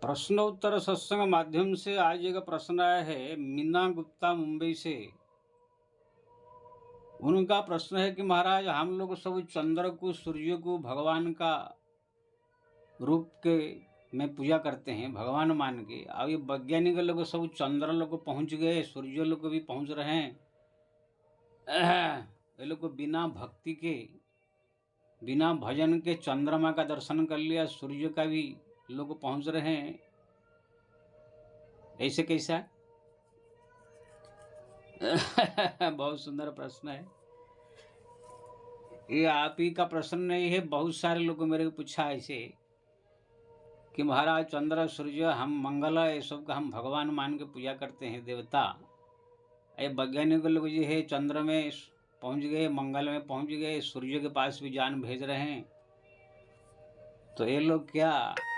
प्रश्नोत्तर सत्संग माध्यम से आज एक प्रश्न आया है मीना गुप्ता मुंबई से। उनका प्रश्न है कि महाराज हम लोग सब चंद्र को सूर्य को भगवान का रूप के में पूजा करते हैं, भगवान मान के। अब ये वैज्ञानिक लोग सब चंद्र लोग पहुंच गए, सूर्य लोग भी पहुंच रहे हैं। ये लोग को बिना भक्ति के, बिना भजन के चंद्रमा का दर्शन कर लिया, सूर्य का भी लोग पहुंच रहे हैं। ऐसे कैसा? बहुत सुंदर प्रश्न है। ये आप ही का प्रश्न नहीं है, बहुत सारे लोगों मेरे को पूछा ऐसे कि महाराज चंद्र सूर्य हम मंगल ये सब का हम भगवान मान के पूजा करते हैं, देवता। ये वैज्ञानिक लोग जो है चंद्र में पहुंच गए, मंगल में पहुंच गए, सूर्य के पास भी जान भेज रहे हैं। तो ये लोग क्या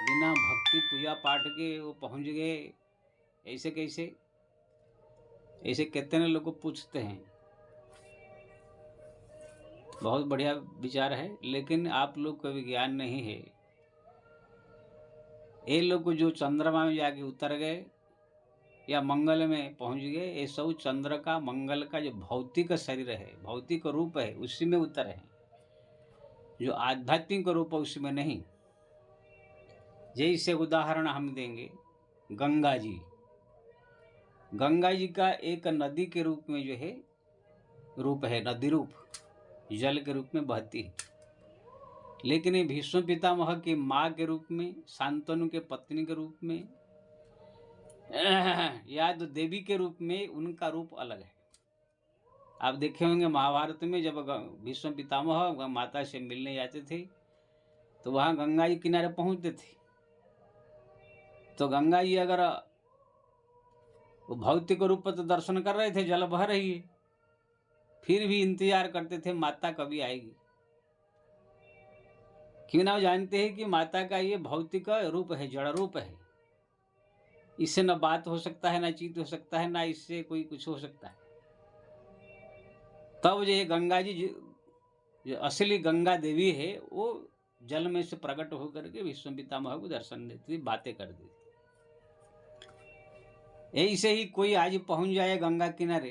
बिना भक्ति पूजा पाठ के वो पहुंच गए? ऐसे कैसे? ऐसे कितने लोग को पूछते हैं। बहुत बढ़िया विचार है, लेकिन आप लोग को भी ज्ञान नहीं है। ये लोग जो चंद्रमा में जाके उतर गए या मंगल में पहुंच गए, ये सब चंद्र का मंगल का जो भौतिक शरीर है, भौतिक रूप है, उसी में उतरे हैं। जो आध्यात्मिक रूप है उसमें नहीं। जैसे उदाहरण हम देंगे गंगा जी। गंगा जी का एक नदी के रूप में जो है रूप है, नदी रूप जल के रूप में बहती है। लेकिन ये भीष्म पितामह की माँ के रूप में, शांतनु के पत्नी के रूप में या तो देवी के रूप में, उनका रूप अलग है। आप देखे होंगे महाभारत में जब भीष्म पितामह माता से मिलने जाते थे तो वहाँ गंगा जी किनारे पहुँचते थे। तो गंगा जी अगर वो भौतिक रूप तो दर्शन कर रहे थे, जल बह रही है, फिर भी इंतजार करते थे माता कभी आएगी। क्यों ना जानते हैं कि माता का ये भौतिक रूप है, जड़ रूप है। इससे न बात हो सकता है, ना चीत हो सकता है, ना इससे कोई कुछ हो सकता है। तब जो गंगा जी जो असली गंगा देवी है वो जल में से प्रकट होकर के विश्व पितामह को दर्शन देती, बातें कर देती। ऐसे ही कोई आज पहुंच जाए गंगा किनारे,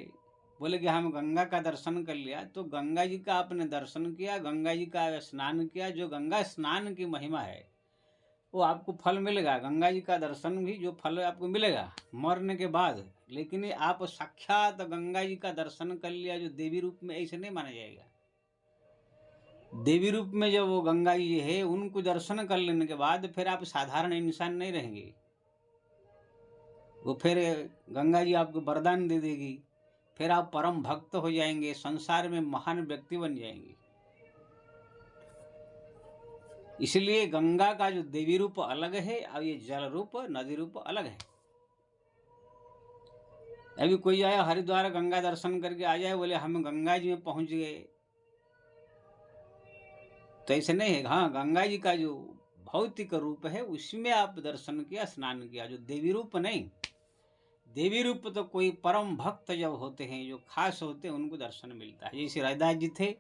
बोले कि हम गंगा का दर्शन कर लिया, तो गंगा जी का आपने दर्शन किया, गंगा जी का स्नान किया, जो गंगा स्नान की महिमा है वो आपको फल मिलेगा। गंगा जी का दर्शन भी जो फल आपको मिलेगा मरने के बाद। लेकिन आप साक्षात गंगा जी का दर्शन कर लिया जो देवी रूप में, ऐसे नहीं माना जाएगा। देवी रूप में जब वो गंगा जी है, उनको दर्शन कर लेने के बाद फिर आप साधारण इंसान नहीं रहेंगे। वो फिर गंगा जी आपको वरदान दे देगी, फिर आप परम भक्त हो जाएंगे, संसार में महान व्यक्ति बन जाएंगे। इसलिए गंगा का जो देवी रूप अलग है और ये जल रूप नदी रूप अलग है। अभी कोई आया हरिद्वार गंगा दर्शन करके आ जाए, बोले हम गंगा जी में पहुंच गए, तो ऐसे नहीं है। हाँ, गंगा जी का जो भौतिक रूप है उसमें आप दर्शन किया, स्नान किया, जो देवी रूप नहीं। देवी रूप तो कोई परम भक्त जब होते हैं, जो खास होते हैं, उनको दर्शन मिलता है। जैसे रैदास जी थे,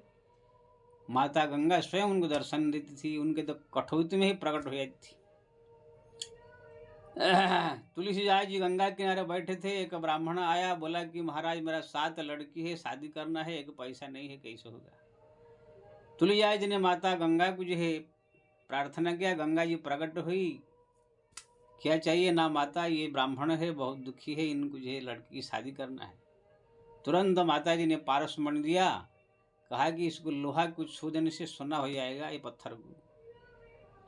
माता गंगा स्वयं उनको दर्शन देती थी, उनके तो कठौती में ही प्रकट हो जाती थी। तुलसीदास जी गंगा किनारे बैठे थे, एक ब्राह्मण आया, बोला कि महाराज मेरा 7 लड़की है, शादी करना है, एक पैसा नहीं है, कैसे होगा? तुलसीदास जी ने माता गंगा को जो है प्रार्थना किया, गंगा जी प्रकट हुई, क्या चाहिए ना माता, ये ब्राह्मण है, बहुत दुखी है, इनको जो है लड़की की शादी करना है। तुरंत माता जी ने पारस मणि दिया, कहा कि इसको लोहा कुछ छू देने से सोना हो जाएगा, ये पत्थर को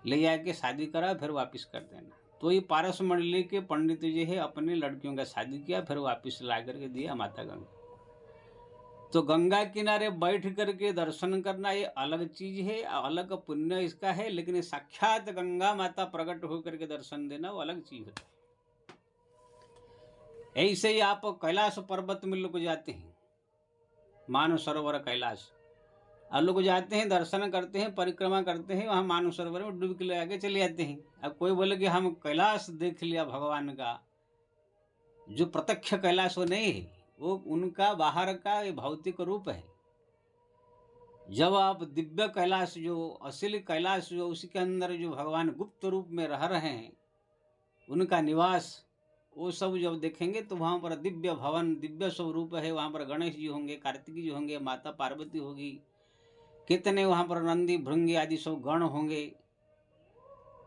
ले जाके शादी करा, फिर वापस कर देना। तो ये पारस मणि लेके पंडित जी है अपनी लड़कियों का शादी किया, फिर वापस ला करके दिया माता गंगा। तो गंगा किनारे बैठ करके दर्शन करना ये अलग चीज है, अलग पुण्य इसका है। लेकिन साक्षात गंगा माता प्रकट होकर के दर्शन देना वो अलग चीज है। ऐसे ही आप कैलाश पर्वत में लोग जाते हैं, मानव सरोवर कैलाश, और लोग जाते हैं, दर्शन करते हैं, परिक्रमा करते हैं, वहाँ मानव सरोवर में डुबकी लगा के चले जाते हैं। अब कोई बोले कि हम कैलाश देख लिया भगवान का, जो प्रत्यक्ष कैलाश वो नहीं है, वो उनका बाहर का भौतिक रूप है। जब आप दिव्य कैलाश, जो असली कैलाश, जो उसके अंदर जो भगवान गुप्त रूप में रह रहे हैं, उनका निवास, वो सब जब देखेंगे तो वहाँ पर दिव्य भवन, दिव्य स्वरूप है। वहाँ पर गणेश जी होंगे, कार्तिक जी होंगे, माता पार्वती होगी, कितने वहाँ पर नंदी भृंगी आदि सब गण होंगे।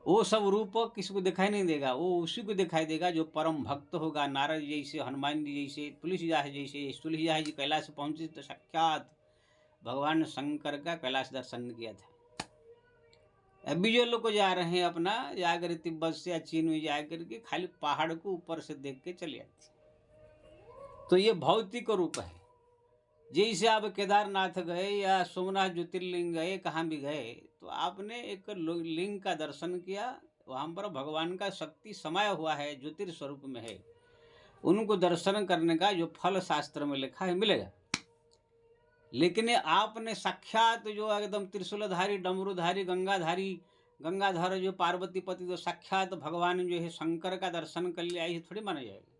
वो सब रूप किसी को दिखाई नहीं देगा, वो उसी को दिखाई देगा जो परम भक्त होगा। नारद जी जैसे, हनुमान जी जैसे, तुलसीदास जैसे। तुलसीदास जी कैलाश पहुंचे तो साक्षात भगवान शंकर का कैलाश दर्शन किया था। अभी जो लोग जा रहे हैं अपना जाकर तिब्बत से या चीन में जाकर के खाली पहाड़ को ऊपर से देख के चले आते। तो ये भौतिक रूप है। जैसे आप केदारनाथ गए या सोमनाथ ज्योतिर्लिंग गए, कहाँ भी गए, तो आपने एक लिंग का दर्शन किया, वहाँ पर भगवान का शक्ति समाया हुआ है, ज्योतिर्स्वरूप में है। उनको दर्शन करने का जो फल शास्त्र में लिखा है मिलेगा। लेकिन आपने साक्षात जो एकदम त्रिशूलधारी, डमरूधारी, गंगाधर जो पार्वती पति, जो साक्षात भगवान जो है शंकर का दर्शन कर लिया, ये थोड़ी माना जाएगा।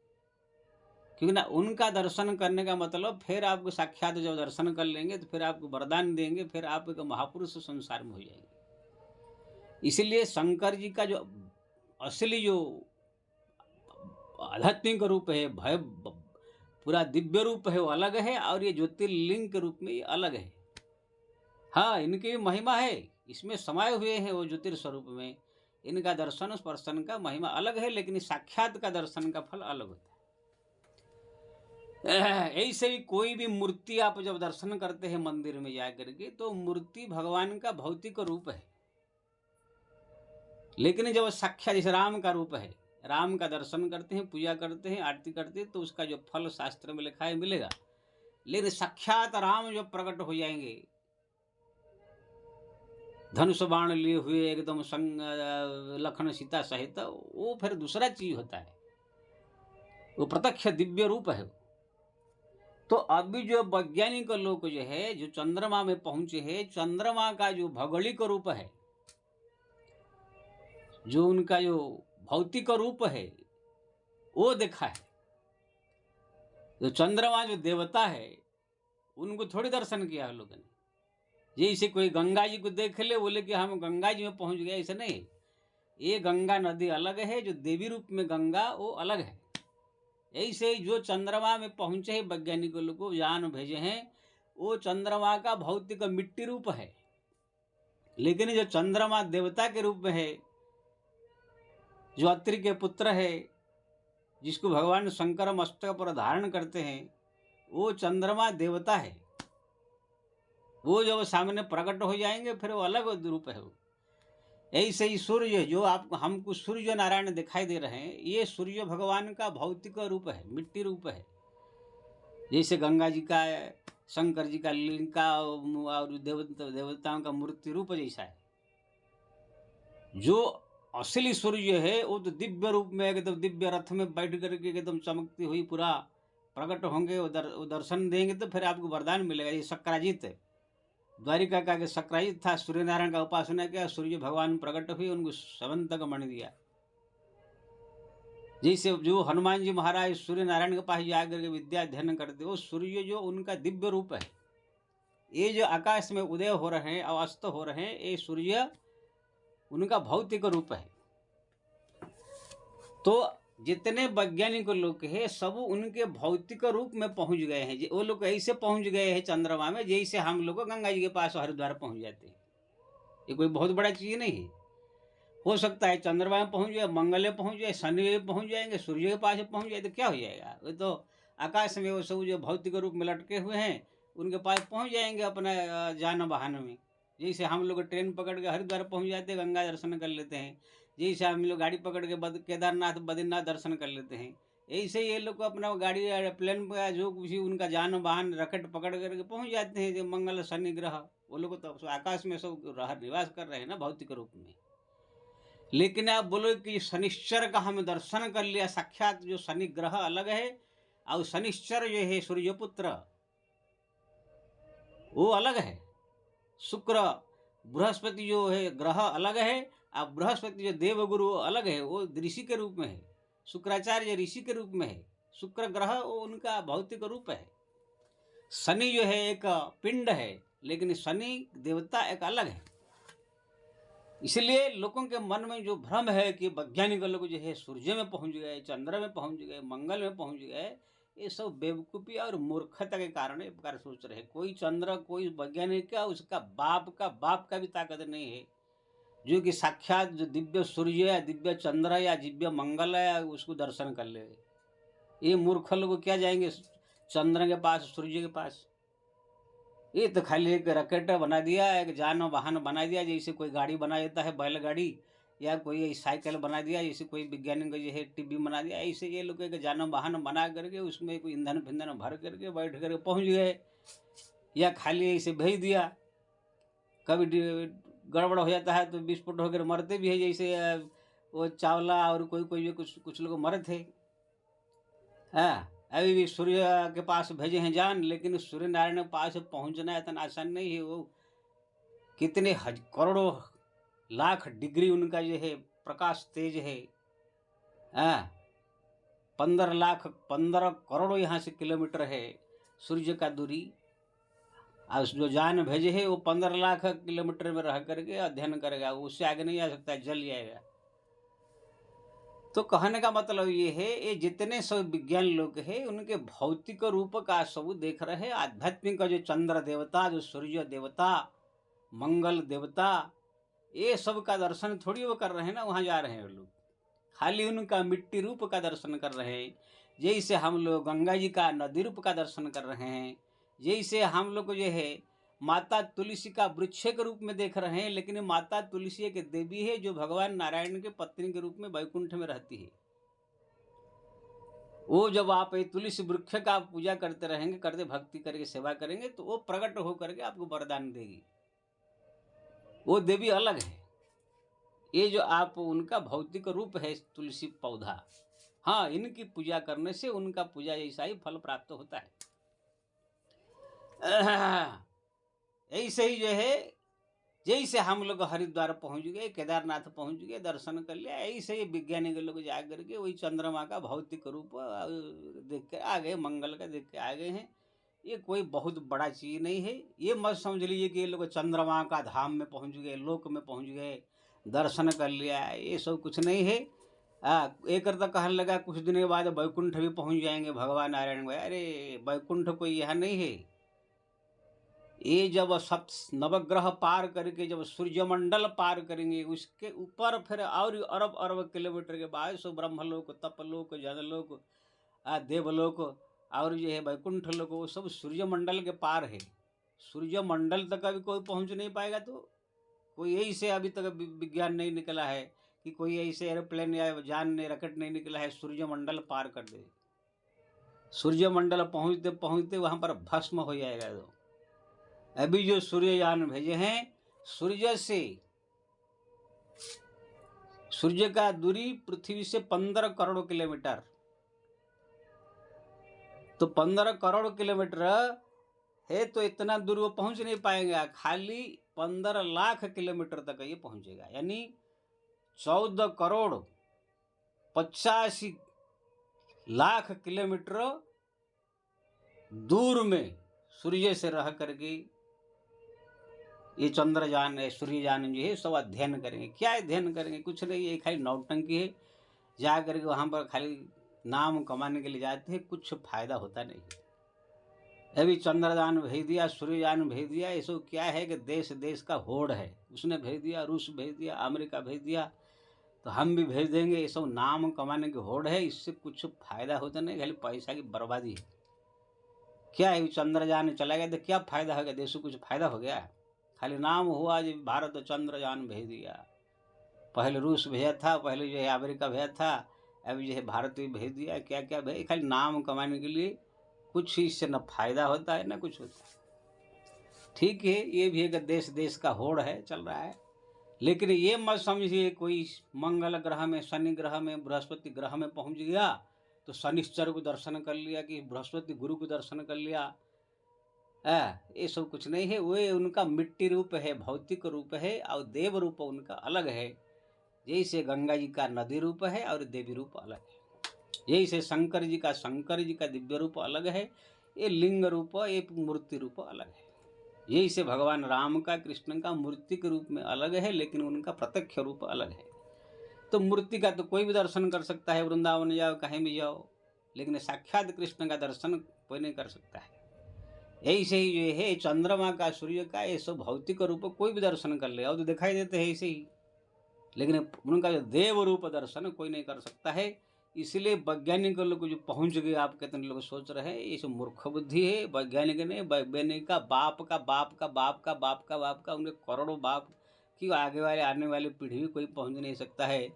क्योंकि ना उनका दर्शन करने का मतलब फिर आपको साक्षात जब दर्शन कर लेंगे तो फिर आपको वरदान देंगे, फिर आप एक महापुरुष संसार में हो जाएंगे। इसलिए शंकर जी का जो असली जो आध्यात्मिक रूप है, भय पूरा दिव्य रूप है, वो अलग है, और ये ज्योतिर्लिंग के रूप में ये अलग है। हाँ, इनकी भी महिमा है, इसमें समाये हुए हैं वो ज्योतिर्स्वरूप में। इनका दर्शन स्पर्शन का महिमा अलग है, लेकिन साक्षात का दर्शन का फल अलग होता है। ऐसे ही कोई भी मूर्ति आप जब दर्शन करते हैं मंदिर में जाकर के, तो मूर्ति भगवान का भौतिक रूप है। लेकिन जब साक्षात जैसे राम का रूप है, राम का दर्शन करते हैं, पूजा करते हैं, आरती करते हैं, तो उसका जो फल शास्त्र में लिखा है मिलेगा। लेकिन साक्षात राम जब प्रकट हो जाएंगे, धनुष बाण लिए हुए एकदम संग लखन सीता सहित, वो फिर दूसरा चीज होता है, वो प्रत्यक्ष दिव्य रूप है। तो अभी जो वैज्ञानिक लोग जो है, जो चंद्रमा में पहुंचे हैं, चंद्रमा का जो भौगोलिक रूप है, जो उनका जो भौतिक रूप है, वो देखा है। जो चंद्रमा जो देवता है, उनको थोड़ी दर्शन किया है लोगों ने। जैसे कोई गंगा जी को देख ले, बोले कि हम गंगा जी में पहुंच गए, ऐसा नहीं। ये गंगा नदी अलग है, जो देवी रूप में गंगा वो अलग है। ऐसे ही जो चंद्रमा में पहुंचे हैं वैज्ञानिक लोग को यान भेजे हैं, वो चंद्रमा का भौतिक मिट्टी रूप है। लेकिन जो चंद्रमा देवता के रूप में है, जो अत्रि के पुत्र है, जिसको भगवान शंकर मस्तक पर धारण करते हैं, वो चंद्रमा देवता है। वो जब सामने प्रकट हो जाएंगे फिर वो अलग रूप है। वो ऐसे ही सूर्य, जो आपको हमको सूर्य नारायण दिखाई दे रहे हैं, ये सूर्य भगवान का भौतिक रूप है, मिट्टी रूप है। जैसे गंगा जी का, शंकर जी का लिंग का और देवताओं का मूर्ति रूप जैसा है। जो असली सूर्य है वो तो दिव्य रूप में एकदम दिव्य रथ में बैठ करके एकदम चमकती हुई पूरा प्रकट होंगे, वो दर्शन देंगे तो फिर आपको वरदान मिलेगा। ये सक्राजित है, द्वारिका का के सक्राजित था, सूर्य नारायण का उपासना किया, सूर्य भगवान प्रकट हुए, उनको सवंतक मणि दिया। जैसे जो हनुमान जी महाराज सूर्य नारायण के पास जाकर के विद्या अध्ययन करते, वो सूर्य जो उनका दिव्य रूप है। ये जो आकाश में उदय हो रहे हैं, अस्त हो रहे हैं, ये सूर्य उनका भौतिक रूप है। तो जितने वैज्ञानिक लोग हैं, सब उनके भौतिक रूप में पहुंच गए हैं। वो लोग ऐसे पहुंच गए हैं चंद्रमा में, जैसे हम लोग गंगा जी के पास हरिद्वार पहुंच जाते हैं। ये कोई बहुत बड़ा चीज नहीं है। हो सकता है चंद्रमा में पहुंच जाए, मंगल में पहुंच जाए, शनि में पहुंच जाएंगे, सूर्य के पास पहुंच जाए तो क्या हो जाएगा। वो तो आकाश में वो सब जो भौतिक रूप में लटके हुए हैं, उनके पास पहुंच जाएंगे अपना जान वाहन में। जैसे हम लोग ट्रेन पकड़ के हरिद्वार पहुंच जाते हैं, गंगा दर्शन कर लेते हैं। जैसे हम लोग गाड़ी पकड़ के केदारनाथ बद्रीनाथ दर्शन कर लेते हैं, ऐसे ही ये लोग अपना गाड़ी प्लेन पर जो कुछ उनका जान वाहन रकेट पकड़ करके पहुंच जाते हैं। जो मंगल शनि ग्रह, वो लोग तो आकाश में सब निवास कर रहे हैं ना भौतिक रूप में। लेकिन आप बोलो कि शनिश्चर का हम दर्शन कर लिया, साक्षात जो शनि ग्रह अलग है, और शनिश्चर जो है सूर्यपुत्र वो अलग है। शुक्र बृहस्पति जो है ग्रह अलग है, और बृहस्पति जो देवगुरु अलग है, वो ऋषि के रूप में है। शुक्राचार्य ऋषि के रूप में है। शुक्र ग्रह वो उनका भौतिक रूप है। शनि जो है एक पिंड है, लेकिन शनि देवता एक अलग है। इसलिए लोगों के मन में जो भ्रम है कि वैज्ञानिक लोग जो है सूर्य में पहुंच गए, चंद्र में पहुंच गए, मंगल में पहुंच गए, ये सब बेवकूफ़ी और मूर्खता के कारण ये प्रकार सोच रहे हैं। कोई चंद्र, कोई वैज्ञानिक का, उसका बाप का भी ताकत नहीं है, जो कि साक्षात जो दिव्य सूर्य या दिव्य चंद्र या दिव्य मंगल है उसको दर्शन कर ले। ये मूर्ख लोग क्या जाएंगे चंद्र के पास, सूर्य के पास? ये तो खाली एक रॉकेट बना दिया, एक जान वाहन बना दिया, जैसे कोई गाड़ी बना देता है बैलगाड़ी, या कोई साइकिल बना दिया, जैसे कोई वैज्ञानिक जो है टीवी बना दिया, ऐसे ये लोग एक जान वाहन बना करके उसमें कोई ईंधन फिंधन भर करके बैठ करके पहुंच गए, या खाली ऐसे भेज दिया। कभी गड़बड़ हो जाता है तो विस्फोट होकर मरते भी है, जैसे वो चावला और कोई कोई भी कुछ कुछ लोग मरे थे। हाँ, अभी भी सूर्य के पास भेजे हैं जान, लेकिन सूर्य नारायण के पास पहुंचना इतना आसान नहीं है। वो कितने करोड़ों लाख डिग्री उनका जो है प्रकाश तेज है। हाँ, 15 करोड़ यहाँ से किलोमीटर है सूर्य का दूरी, और जो जान भेजे है वो 15 लाख किलोमीटर में रह करके अध्ययन करेगा, उससे आगे नहीं आ सकता, जल जाएगा। तो कहने का मतलब ये है, ये जितने सब विज्ञान लोग हैं उनके भौतिक रूप का सब देख रहे हैं। आध्यात्मिक का जो चंद्र देवता, जो सूर्य देवता, मंगल देवता, ये सब का दर्शन थोड़ी वो कर रहे हैं ना, वहाँ जा रहे हैं लोग, खाली उनका मिट्टी रूप का दर्शन कर रहे हैं। जैसे हम लोग गंगा जी का नदी रूप का दर्शन कर रहे हैं, जैसे हम लोग जो है माता तुलसी का वृक्ष के रूप में देख रहे हैं, लेकिन माता तुलसी एक देवी है जो भगवान नारायण के पत्नी के रूप में वैकुंठ में रहती है। वो जब आप ये तुलसी वृक्ष का पूजा करते रहेंगे, करते भक्ति करके सेवा करेंगे, तो वो प्रकट होकर के आपको वरदान देगी। वो देवी अलग है, ये जो आप उनका भौतिक रूप है तुलसी पौधा। हाँ, इनकी पूजा करने से उनका पूजा जैसा ही फल प्राप्त होता है। ऐसे ही जो है, जैसे हम लोग हरिद्वार पहुंच गए, केदारनाथ पहुंच गए, दर्शन कर लिया, ऐसे ही वैज्ञानिक लोग जा करके वही चंद्रमा का भौतिक रूप देख के आ गए, मंगल का देख के आ गए हैं। ये कोई बहुत बड़ा चीज नहीं है। ये मत समझ लीजिए कि ये लोग चंद्रमा का धाम में पहुंच गए, लोक में पहुंच गए, दर्शन कर लिया, ये सब कुछ नहीं है। एक तो कहने लगा कुछ दिन के बाद वैकुंठ भी पहुंच जाएंगे भगवान नारायण भाई। अरे वैकुंठ कोई यहाँ नहीं है। ये जब सब नवग्रह पार करके जब सूर्यमंडल पार करेंगे, उसके ऊपर फिर और अरब अरब किलोमीटर के बाद सो ब्रह्मलोक, तपलोक, जनलोक, देवलोक और जो है वैकुंठ लोक, वो सब सूर्यमंडल के पार है। सूर्यमंडल तक अभी कोई पहुंच नहीं पाएगा। तो कोई यही से अभी तक विज्ञान नहीं निकला है कि कोई ऐसे एरोप्लेन या जान ने रॉकेट नहीं निकला है सूर्यमंडल पार कर दे। सूर्यमंडल पहुंचते पहुंचते वहां पर भस्म हो जाएगा। तो अभी जो सूर्ययान भेजे हैं, सूर्य से, सूर्य का दूरी पृथ्वी से 15 करोड़ किलोमीटर, तो 15 करोड़ किलोमीटर है, तो इतना दूर वो पहुंच नहीं पाएंगे। खाली 15 लाख किलोमीटर तक ये पहुंचेगा, यानी 14 करोड़ 85 लाख किलोमीटर दूर में सूर्य से रह करके ये चंद्रयान है, सूर्ययान जो है सब अध्ययन करेंगे। क्या अध्ययन करेंगे? कुछ नहीं, ये खाली नौटंकी है। जा करके वहाँ पर खाली नाम कमाने के लिए जाते हैं, कुछ फायदा होता नहीं। अभी चंद्रयान भेज दिया, सूर्ययान भेज दिया, ये सब क्या है कि देश देश का होड़ है। उसने भेज दिया, रूस भेज दिया, अमेरिका भेज दिया, तो हम भी भेज देंगे। ये सब नाम कमाने की होड़ है, इससे कुछ फायदा होता नहीं, खाली पैसा की बर्बादी है। क्या है, चंद्रयान चला गया तो क्या फायदा हो गया? देश को कुछ फायदा हो गया? खाली नाम हुआ जो भारत चंद्रयान भेज दिया। पहले रूस भेजा था, पहले जो है अमेरिका भेजा था, अभी जो है भारत भी भेज दिया। क्या क्या भेज, खाली नाम कमाने के लिए, कुछ इससे न फायदा होता है न कुछ होता है। ठीक है, ये भी एक देश देश का होड़ है, चल रहा है। लेकिन ये मत समझिए कोई मंगल ग्रह में, शनि ग्रह में, बृहस्पति ग्रह में पहुंच गया तो शनिश्चर को दर्शन कर लिया, कि बृहस्पति गुरु को दर्शन कर लिया। ये सब कुछ नहीं है। वो उनका मिट्टी रूप है, भौतिक रूप है, और देव रूप उनका अलग है। जैसे गंगा जी का नदी रूप है और देवी रूप अलग है। जैसे शंकर जी का दिव्य रूप अलग है, ये लिंग रूप, ये मूर्ति रूप अलग है। यही से भगवान राम का कृष्ण का मूर्ति के रूप में अलग है, लेकिन उनका प्रत्यक्ष रूप अलग है। तो मूर्ति का तो कोई भी दर्शन कर सकता है, वृंदावन जाओ कहीं भी जाओ, लेकिन साक्षात कृष्ण का दर्शन कोई नहीं कर सकता है। ऐसे ही जो है चंद्रमा का, सूर्य का, ये सब भौतिक रूप कोई भी दर्शन कर ले और तो दिखाई देते हैं ऐसे ही, लेकिन उनका जो देव रूप दर्शन कोई नहीं कर सकता है। इसलिए वैज्ञानिक लोग जो पहुंच गए, आप कितने लोग सोच रहे हैं ये सब मूर्ख बुद्धि है। वैज्ञानिक ने, वैज्ञानिक का बाप का बाप का बाप का बाप का बाप का, उनके करोड़ों बाप की आगे वाले आने वाली पीढ़ी भी कोई पहुंच नहीं सकता है।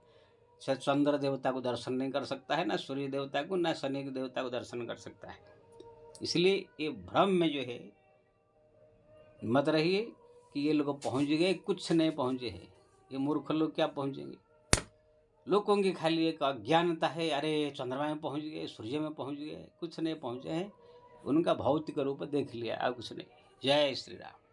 चंद्र देवता को दर्शन नहीं कर सकता है, ना सूर्य देवता को, ना शनि के देवता को दर्शन कर सकता है। इसलिए ये भ्रम में जो है मत रहिए कि ये लोग पहुंच गए, कुछ नहीं पहुंचे हैं। ये मूर्ख लोग क्या पहुंचेंगे? लोगों की खाली एक अज्ञानता है, अरे चंद्रमा में पहुंच गए, सूर्य में पहुंच गए, कुछ नहीं पहुंचे हैं। उनका भौतिक रूप देख लिया, और कुछ नहीं। जय श्री राम।